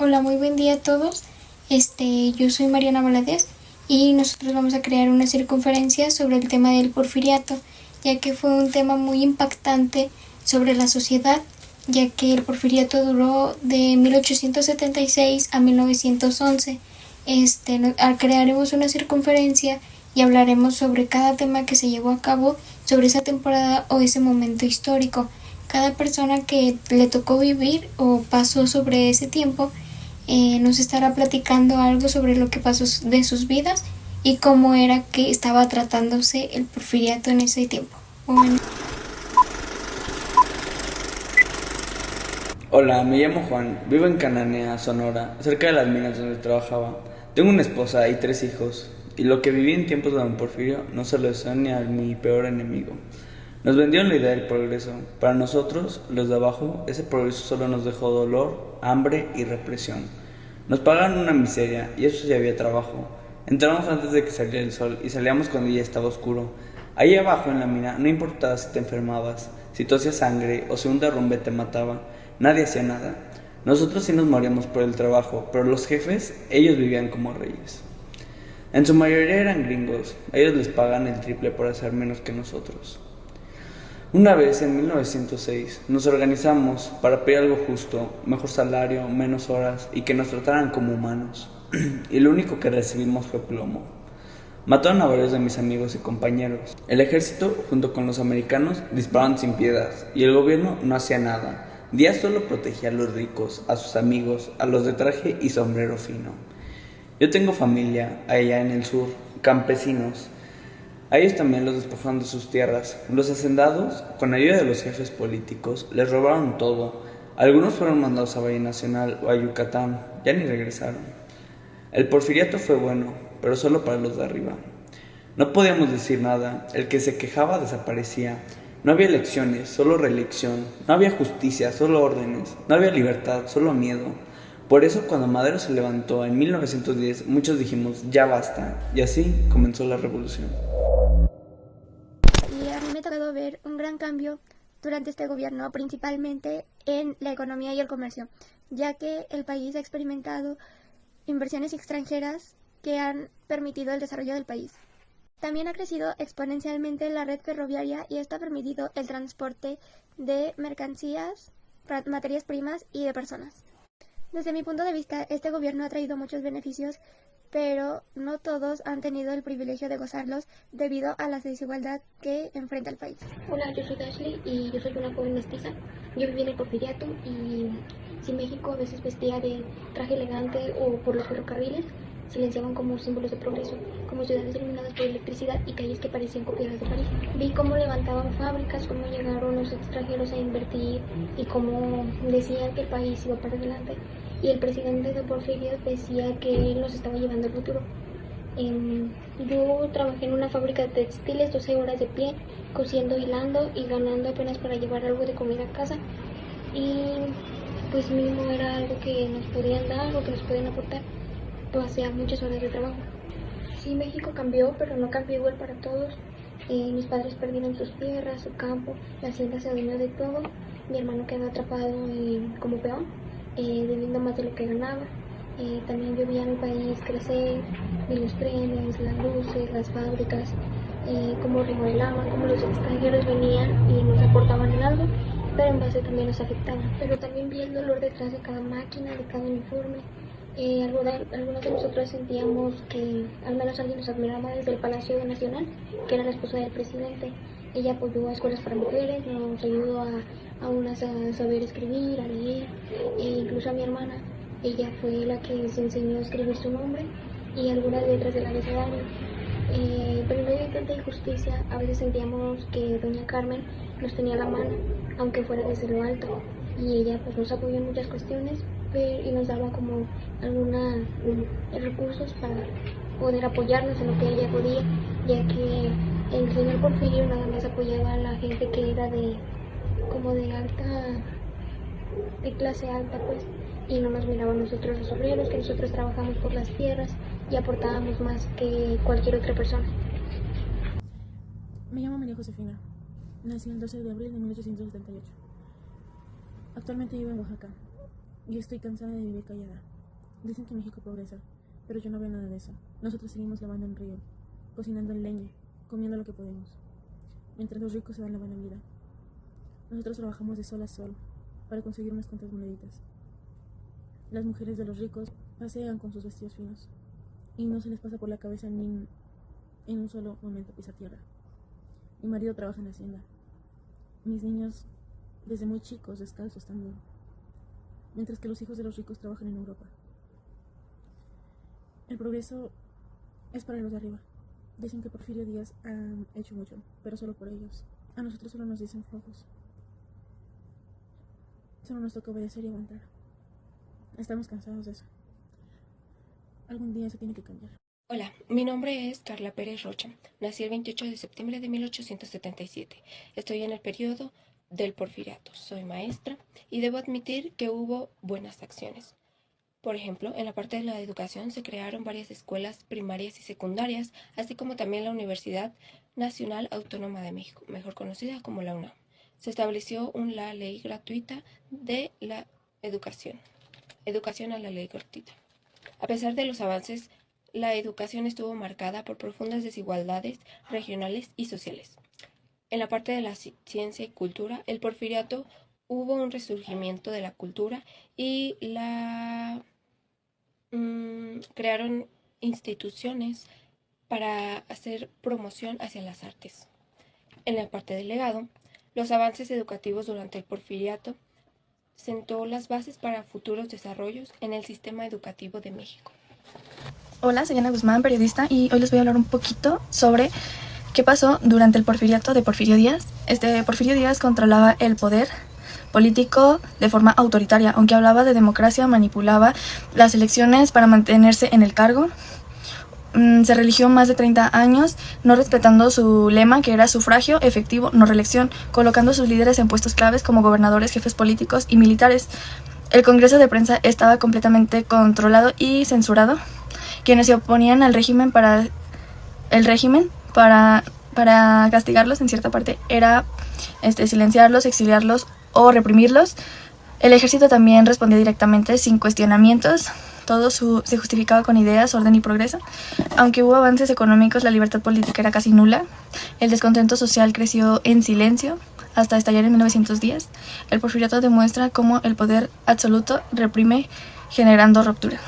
Hola, muy buen día a todos. Yo soy Mariana Valadez y nosotros vamos a crear una circunferencia sobre el tema del porfiriato, ya que fue un tema muy impactante sobre la sociedad, ya que el porfiriato duró de 1876 a 1911. Crearemos una circunferencia y hablaremos sobre cada tema que se llevó a cabo sobre esa temporada o ese momento histórico. Cada persona que le tocó vivir o pasó sobre ese tiempo nos estará platicando algo sobre lo que pasó de sus vidas y cómo era que estaba tratándose el porfiriato en ese tiempo. Bueno. Hola, me llamo Juan, vivo en Cananea, Sonora, cerca de las minas donde trabajaba. Tengo una esposa y 3 hijos, y lo que viví en tiempos de don Porfirio no se lo deseo ni a mi peor enemigo. Nos vendieron la idea del progreso. Para nosotros, los de abajo, ese progreso solo nos dejó dolor, hambre y represión. Nos pagaban una miseria, y eso sí había trabajo. Entramos antes de que saliera el sol y salíamos cuando ya estaba oscuro. Ahí abajo en la mina no importaba si te enfermabas, si tosías sangre o si un derrumbe te mataba. Nadie hacía nada. Nosotros sí nos moríamos por el trabajo, pero los jefes, ellos vivían como reyes. En su mayoría eran gringos, a ellos les pagan el triple por hacer menos que nosotros. Una vez, en 1906, nos organizamos para pedir algo justo, mejor salario, menos horas y que nos trataran como humanos. Y lo único que recibimos fue plomo. Mataron a varios de mis amigos y compañeros. El ejército, junto con los americanos, dispararon sin piedad y el gobierno no hacía nada. Díaz solo protegía a los ricos, a sus amigos, a los de traje y sombrero fino. Yo tengo familia allá en el sur, campesinos. A ellos también los despojaron de sus tierras. Los hacendados, con ayuda de los jefes políticos, les robaron todo. Algunos fueron mandados a Valle Nacional o a Yucatán, ya ni regresaron. El porfiriato fue bueno, pero solo para los de arriba. No podíamos decir nada, el que se quejaba desaparecía. No había elecciones, solo reelección. No había justicia, solo órdenes. No había libertad, solo miedo. Por eso cuando Madero se levantó en 1910, muchos dijimos, ya basta. Y así comenzó la revolución. Y a mí me ha tocado ver un gran cambio durante este gobierno, principalmente en la economía y el comercio, ya que el país ha experimentado inversiones extranjeras que han permitido el desarrollo del país. También ha crecido exponencialmente la red ferroviaria y esto ha permitido el transporte de mercancías, materias primas y de personas. Desde mi punto de vista, este gobierno ha traído muchos beneficios, pero no todos han tenido el privilegio de gozarlos debido a la desigualdad que enfrenta el país. Hola, yo soy Dashley y yo soy una joven mestiza. Yo viví en el Porfiriato y si México a veces vestía de traje elegante o por los ferrocarriles, silenciaban como símbolos de progreso, como ciudades iluminadas por electricidad y calles que parecían copiadas de París. Vi cómo levantaban fábricas, cómo llegaron los extranjeros a invertir y cómo decían que el país iba para adelante. Y el presidente de Porfirio decía que él nos estaba llevando al futuro. Yo trabajé en una fábrica de textiles, 12 horas de pie, cosiendo, hilando y ganando apenas para llevar algo de comida a casa. Y pues mínimo era algo que nos podían dar, algo que nos podían aportar. Pasé muchas horas de trabajo. Sí, México cambió, pero no cambió igual para todos. Mis padres perdieron sus tierras, su campo, la hacienda se adueñó de todo. Mi hermano quedó atrapado como peón, debiendo más de lo que ganaba. También yo vi a mi país crecer, vi los trenes, las luces, las fábricas, cómo remodelaban, cómo los extranjeros venían y nos aportaban en algo, pero en base también nos afectaban. Pero también vi el dolor detrás de cada máquina, de cada uniforme. Algunos de nosotros sentíamos que al menos alguien nos admiraba desde el Palacio Nacional, que era la esposa del presidente. Ella apoyó a escuelas para mujeres, nos ayudó a unas a saber escribir, a leer, e incluso a mi hermana. Ella fue la que se enseñó a escribir su nombre y algunas letras del abecedario. Pero en medio de tanta injusticia, a veces sentíamos que doña Carmen nos tenía la mano, aunque fuera desde lo alto. Y ella pues nos apoyó en muchas cuestiones y nos daba como algunos recursos para poder apoyarnos en lo que ella podía, ya que el señor Porfirio nada más apoyaba a la gente que era como de clase alta pues, y no nos miraba a nosotros los obreros, que nosotros trabajamos por las tierras y aportábamos más que cualquier otra persona. Me llamo María Josefina. Nací el 12 de abril de 1878. Actualmente vivo en Oaxaca y estoy cansada de vivir callada. Dicen que México progresa, pero yo no veo nada de eso. Nosotros seguimos lavando en río, cocinando en leña, comiendo lo que podemos, mientras los ricos se dan la buena vida. Nosotros trabajamos de sol a sol para conseguir unas cuantas moneditas. Las mujeres de los ricos pasean con sus vestidos finos y no se les pasa por la cabeza ni en un solo momento pisar tierra. Mi marido trabaja en la hacienda. Mis niños, desde muy chicos, descalzos también. Mientras que los hijos de los ricos trabajan en Europa. El progreso es para los de arriba. Dicen que Porfirio Díaz ha hecho mucho, pero solo por ellos. A nosotros solo nos dicen flojos. Solo nos toca obedecer y aguantar. Estamos cansados de eso. Algún día eso tiene que cambiar. Hola, mi nombre es Carla Pérez Rocha. Nací el 28 de septiembre de 1877. Estoy en el periodo del Porfiriato. Soy maestra y debo admitir que hubo buenas acciones. Por ejemplo, en la parte de la educación se crearon varias escuelas primarias y secundarias, así como también la Universidad Nacional Autónoma de México, mejor conocida como la UNAM. Se estableció la ley gratuita de la educación a la ley gratuita. A pesar de los avances, la educación estuvo marcada por profundas desigualdades regionales y sociales. En la parte de la ciencia y cultura, el Porfiriato hubo un resurgimiento de la cultura y crearon instituciones para hacer promoción hacia las artes. En la parte del legado, los avances educativos durante el Porfiriato sentó las bases para futuros desarrollos en el sistema educativo de México. Hola, soy Ana Guzmán, periodista, y hoy les voy a hablar un poquito sobre qué pasó durante el Porfiriato de Porfirio Díaz. Porfirio Díaz controlaba el poder político de forma autoritaria, aunque hablaba de democracia, manipulaba las elecciones para mantenerse en el cargo. Se religió más de 30 años, no respetando su lema, que era sufragio efectivo, no reelección, colocando a sus líderes en puestos claves como gobernadores, jefes políticos y militares. El Congreso de Prensa estaba completamente controlado y censurado. Quienes se oponían al régimen para castigarlos en cierta parte era silenciarlos, exiliarlos o reprimirlos. El ejército también respondía directamente sin cuestionamientos. Todo se justificaba con ideas, orden y progreso. Aunque hubo avances económicos, la libertad política era casi nula. El descontento social creció en silencio hasta estallar en 1910. El Porfiriato demuestra cómo el poder absoluto reprime, generando ruptura.